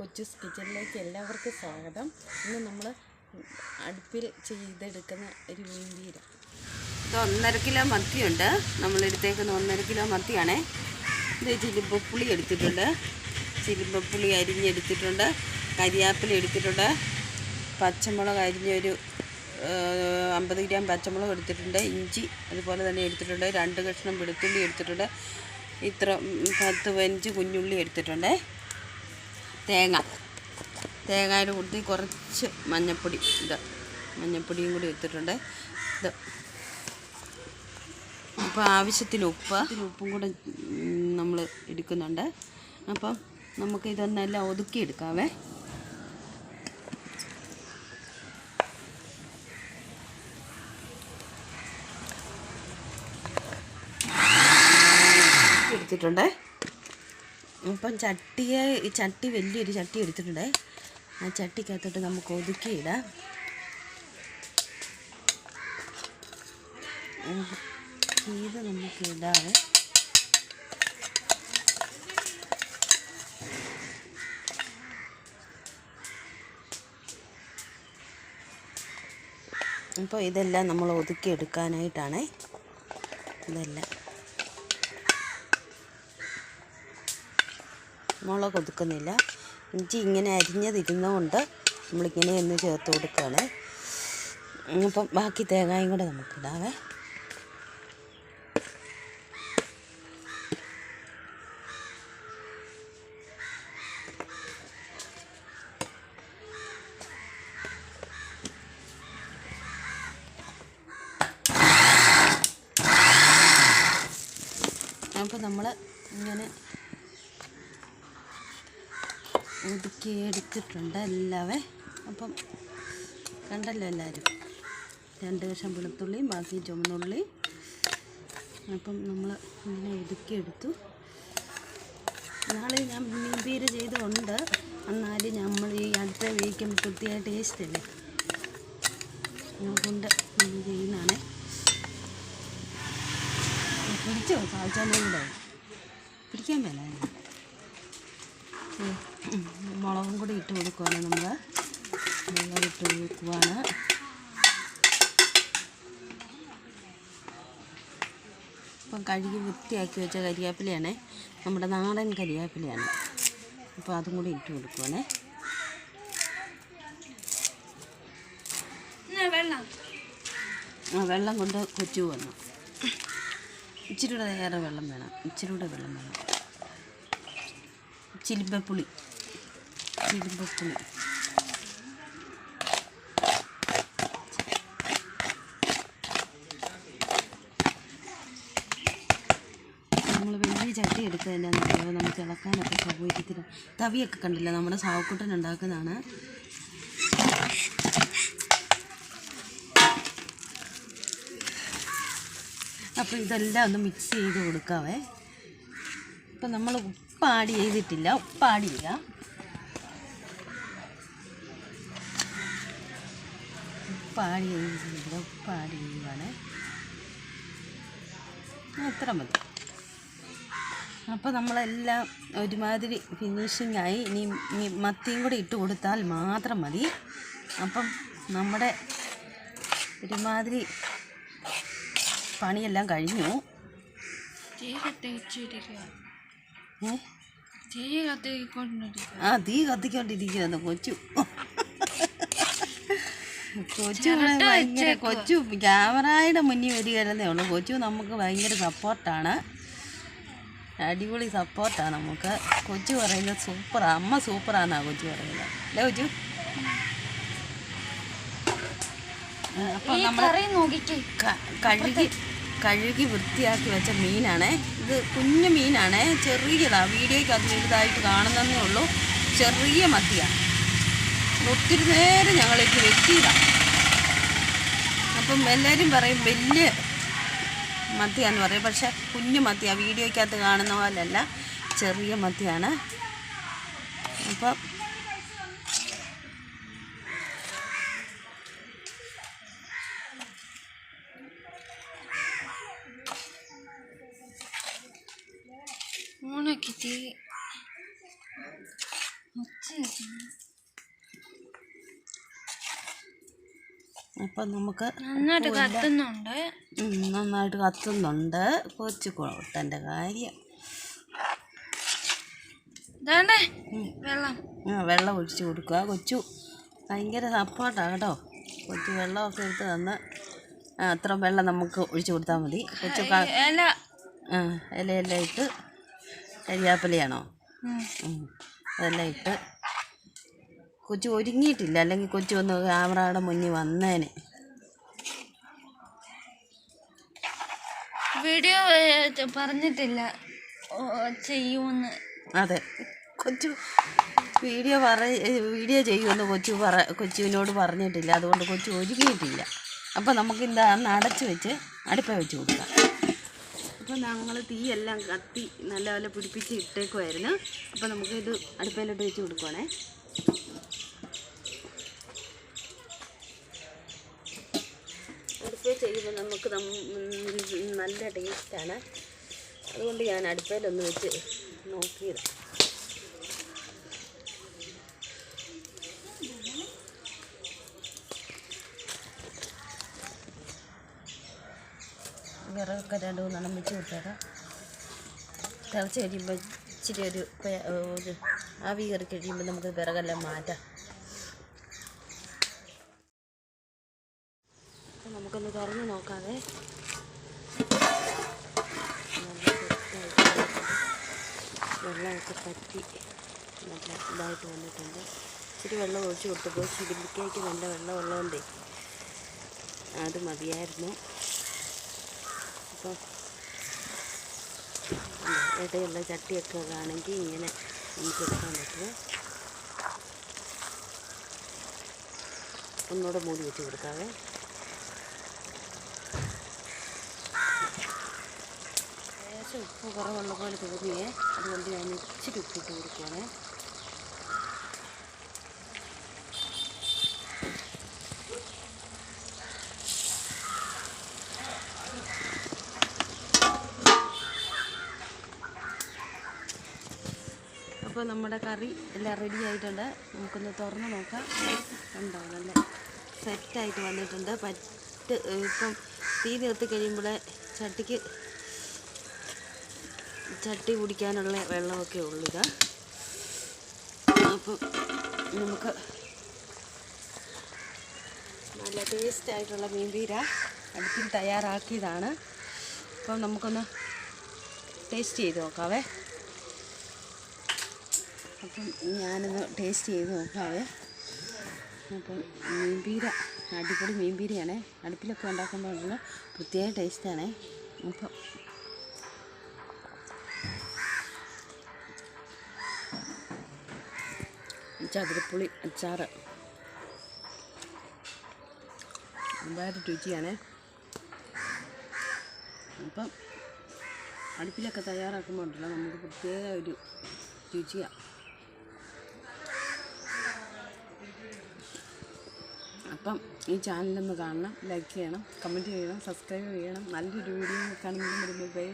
കൊച്ചൂസ് കിച്ചണിലേക്ക് എല്ലാവർക്കും സ്വാഗതം. ഇന്ന് നമ്മൾ അടുപ്പിൽ ചെയ്തെടുക്കുന്ന ഒരു മീൻപീര. ഇത് 1.5 കിലോ മത്തിയുണ്ട്. നമ്മളെടുത്തേക്കുന്ന 1.5 കിലോ മത്തിയാണേ. ഇത് ചിലിമ്പപ്പുളി എടുത്തിട്ടുണ്ട്, ചിലിമ്പപ്പുളി അരിഞ്ഞെടുത്തിട്ടുണ്ട്, കരിയാപ്പില എടുത്തിട്ടുണ്ട്, പച്ചമുളക് അരിഞ്ഞൊരു 50 ഗ്രാം പച്ചമുളക് എടുത്തിട്ടുണ്ട്, ഇഞ്ചി അതുപോലെ തന്നെ എടുത്തിട്ടുണ്ട്, 2 കഷ്ണം വെളുത്തുള്ളി എടുത്തിട്ടുണ്ട്, ഇത്ര 10-15 കുഞ്ഞുള്ളി എടുത്തിട്ടുണ്ട്, തേങ്ങയുടെ കൂട്ടി കുറച്ച് മഞ്ഞൾപ്പൊടി, മഞ്ഞൾപ്പൊടിയും കൂടി എടുത്തിട്ടുണ്ട്. ഇത് അപ്പോൾ ആവശ്യത്തിന് ഉപ്പും കൂടെ നമ്മൾ എടുക്കുന്നുണ്ട്. അപ്പം നമുക്ക് ഇതൊന്നെല്ലാം ഒതുക്കിയെടുക്കാവേ. എടുത്തിട്ടുണ്ട്. അപ്പം ചട്ടി വലിയൊരു ചട്ടി എടുത്തിട്ടുണ്ട്. ആ ചട്ടിക്കകത്തോട്ട് നമുക്ക് ഒതുക്കിയിടാം. ഇത് നമുക്ക് ഇടാവേ. അപ്പോൾ ഇതെല്ലാം നമ്മൾ ഒതുക്കിയെടുക്കാനായിട്ടാണേ. ഇതെല്ലാം മുളക് ഒതുക്കുന്നില്ല. ഇഞ്ചി ഇങ്ങനെ അരിഞ്ഞതിരുന്നതുകൊണ്ട് നമ്മളിങ്ങനെ ഒന്ന് ചേർത്ത് കൊടുക്കുകയാണ്. അപ്പം ബാക്കി തേങ്ങയും കൂടെ നമുക്കിടാവേ. അപ്പം നമ്മൾ ഇങ്ങനെ ഒതുക്കി എടുത്തിട്ടുണ്ട് എല്ലാവേ. അപ്പം കണ്ടല്ലോ എല്ലാവരും, 2 കഷ്ണം വെളുത്തുള്ളിയും ബാക്കി ചുവന്നുള്ളി. അപ്പം നമ്മൾ ഇങ്ങനെ ഒതുക്കിയെടുത്തു. നാളെ ഞാൻ മീൻപീര ചെയ്തുകൊണ്ട്, എന്നാലും നമ്മൾ ഈ അടുത്ത വേവിക്കുമ്പോൾ പ്രത്യേക ടേസ്റ്റ് അല്ലേ, അതുകൊണ്ട് നമ്മൾ ചെയ്യുന്നതാണേ. പിടിച്ചോ സാധിച്ചാലും കൂടെ പിടിക്കാൻ മേല. മുളകും കൂടി ഇട്ട് കൊടുക്കുവാണ്. നമ്മൾ മുളക് ഇട്ട് കൊടുക്കുവാണ്. ഇപ്പം കഴുകി വൃത്തിയാക്കി വെച്ച കരിയാപ്പിലയാണേ, നമ്മുടെ നാടൻ കരിയാപ്പിലയാണ്. അപ്പോൾ അതും കൂടി ഇട്ട് കൊടുക്കുവാണേ. വെള്ളം കൊണ്ട് കൊച്ചു വന്നു. ഇച്ചിരി കൂടെ ഏറെ വെള്ളം വേണം, ഇച്ചിരി കൂടെ വെള്ളം വേണം. ചിലിമ്പപ്പുളി നമ്മൾ വലിയ ചട്ടി എടുക്കുക തന്നെ നമുക്ക് ഇളക്കാനൊക്കെ സൗകര്യത്തിന്. തവിയൊക്കെ കണ്ടില്ല, നമ്മുടെ സാവക്കുട്ടൻ ഉണ്ടാക്കുന്നതാണ്. അപ്പോൾ ഇതെല്ലാം ഒന്ന് മിക്സ് ചെയ്ത് കൊടുക്കാവേ. ഇപ്പം നമ്മൾ ഉപ്പ് ആഡ് ചെയ്തിട്ടില്ല, ഉപ്പ് ആഡ് ചെയ്യാം. ഉപ്പ് ആഡ് ചെയ്യുകയാണ്. അത്ര മതി. അപ്പോൾ നമ്മളെല്ലാം ഒരുമാതിരി ഫിനിഷിങ്ങായി. ഇനി മത്തിയും കൂടി ഇട്ട് കൊടുത്താൽ മാത്രം മതി. അപ്പം നമ്മുടെ ഒരുമാതിരി പണിയെല്ലാം കഴിഞ്ഞു. തീ കത്തിക്കൊണ്ടിരിക്കുന്നു കൊച്ചു. ഭയങ്കര കൊച്ചു ക്യാമറയുടെ മുന്നിൽ വരികയല്ലേ ഉള്ളൂ. കൊച്ചു നമുക്ക് ഭയങ്കര സപ്പോർട്ടാണ്, അടിപൊളി സപ്പോർട്ടാണ് നമുക്ക്. കൊച്ചു പറയുന്നത് സൂപ്പറാണ്, അമ്മ സൂപ്പറാന്നാണ് കൊച്ചു പറയുന്നത്. അല്ലേ കൊച്ചു? അപ്പം നമ്മൾ കഴുകി വൃത്തിയാക്കി വെച്ച മീനാണേ. ഇത് കുഞ്ഞു മീനാണേ, ചെറിയതാണ്. വീഡിയോയ്ക്ക് അത് വലുതായിട്ട് കാണുന്നതേ ഉള്ളൂ. ചെറിയ മത്തിയാണ്. ഒത്തിരി നേരം ഞങ്ങളിത് വെട്ടിയതാണ്. അപ്പം എല്ലാവരും പറയും വലിയ മത്തിയാന്ന് പറയും, പക്ഷെ കുഞ്ഞു മത്തിയാണ്. വീഡിയോയ്ക്കകത്ത് കാണുന്ന പോലെയല്ല, ചെറിയ മത്തിയാണ്. അപ്പം മൂന്നാക്കിയിട്ട് അപ്പം നമുക്ക് നന്നായിട്ട് കത്തുന്നുണ്ട്. നന്നായിട്ട് കത്തുന്നുണ്ട്. കൊച്ചു കുട്ടൻ്റെ കാര്യം. വെള്ളം ഒഴിച്ച് കൊടുക്കുക. കൊച്ചു ഭയങ്കര സപ്പോർട്ടാണ് കേട്ടോ. കൊച്ചു വെള്ളമൊക്കെ എടുത്ത് തന്ന് അത്ര വെള്ളം നമുക്ക് ഒഴിച്ച് കൊടുത്താൽ മതി. കൊച്ചു ഇലയെല്ലാം ഇട്ട് കരിയാപ്പിലയാണോ അതെല്ലാം ഇട്ട്. കൊച്ചു ഒരുങ്ങിയിട്ടില്ല, അല്ലെങ്കിൽ കൊച്ചു ഒന്ന് ക്യാമറയുടെ മുന്നിൽ വന്നേനെ. വീഡിയോ പറഞ്ഞിട്ടില്ല ചെയ്യുമെന്ന്. അതെ, കൊച്ചു വീഡിയോ ചെയ്യുമെന്ന് കൊച്ചുവിനോട് പറഞ്ഞിട്ടില്ല. അതുകൊണ്ട് കൊച്ചു ഒരുങ്ങിയിട്ടില്ല. അപ്പോൾ നമുക്കിത് അന്ന് അടച്ച് വെച്ച് അടുപ്പ വെച്ച് കൊടുക്കാം. അപ്പോൾ ഞങ്ങൾ തീയെല്ലാം കത്തി നല്ലപോലെ പിടിപ്പിച്ച് ഇട്ടേക്കുമായിരുന്നു. അപ്പോൾ നമുക്കിത് അടുപ്പയിലോട്ട് വെച്ച് കൊടുക്കുവാണേ. അടുപ്പയിൽ ചെയ്യുമ്പോൾ നമുക്ക് നല്ല ടേസ്റ്റാണ്. അതുകൊണ്ട് ഞാൻ അടുപ്പയിലൊന്ന് വെച്ച് നോക്കിയതാണ്. വിറകൊക്കെ 2-3 വെച്ച് കൊടുത്തേക്കാം. തിളച്ച് കഴിയുമ്പോൾ ഇച്ചിരി ഒരു ആവി കയറി കഴിയുമ്പോൾ നമുക്ക് വിറകെല്ലാം മാറ്റാം. അപ്പം നമുക്കൊന്ന് തുറന്ന് നോക്കാതെ. വെള്ളമൊക്കെ പറ്റി നല്ല ഇതായിട്ട് വന്നിട്ടുണ്ട്. ഇച്ചിരി വെള്ളം ഒഴിച്ച് കൊടുത്തപ്പോൾ ചില്ലിക്കായ്ക്ക് നല്ല വെള്ളമുള്ളതുകൊണ്ടേ അത് മതിയായിരുന്നു. അപ്പം ഇടയുള്ള ചട്ടിയൊക്കെ ആണെങ്കിൽ ഇങ്ങനെ നമുക്ക് എടുക്കാൻ പറ്റുമോ. ഒന്നുകൂടെ മൂടി വെച്ച് കൊടുക്കാവേ. ലേശം ഉപ്പ് കുറവുള്ള പോലെ തോന്നിയേ, അതുകൊണ്ട് ഞാൻ ഇച്ചിരി ഉപ്പിട്ട് കൊടുക്കുവാണേ. അപ്പോൾ നമ്മുടെ കറി എല്ലാം റെഡി ആയിട്ടുണ്ട്. നമുക്കൊന്ന് തുറന്ന് നോക്കാം. ഉണ്ടോ, നല്ല സെറ്റായിട്ട് വന്നിട്ടുണ്ട്. ഇപ്പം തീ നിർത്തി കഴിയുമ്പോൾ ചട്ടി കുടിക്കാനുള്ള വെള്ളമൊക്കെ ഉള്ളിത്. അപ്പം നമുക്ക് നല്ല ടേസ്റ്റായിട്ടുള്ള മീൻപീര അടുപ്പിൽ തയ്യാറാക്കിയതാണ്. അപ്പം നമുക്കൊന്ന് ടേസ്റ്റ് ചെയ്ത് നോക്കാവേ. അപ്പം ഞാനൊന്ന് ടേസ്റ്റ് ചെയ്ത് നോക്കാവേ. അപ്പം മീൻപീര അടിപൊളി മീൻപീരയാണേ. അടുപ്പിലൊക്കെ ഉണ്ടാക്കുമ്പോഴുള്ള പ്രത്യേക ടേസ്റ്റാണേ. അപ്പം ചതുരപ്പുളി അച്ചാറ് വേറെ രുചിയാണേ. അപ്പം അടുപ്പിലൊക്കെ തയ്യാറാക്കുമ്പോൾ ഉണ്ടല്ലോ നമുക്ക് പ്രത്യേക ഒരു രുചിയാണ്. അപ്പം ഈ ചാനലൊന്ന് കാണണം, ലൈക്ക് ചെയ്യണം, കമൻറ്റ് ചെയ്യണം, സബ്സ്ക്രൈബ് ചെയ്യണം. നല്ലൊരു വീഡിയോ കാണുമ്പോൾ വരുമ്പോൾ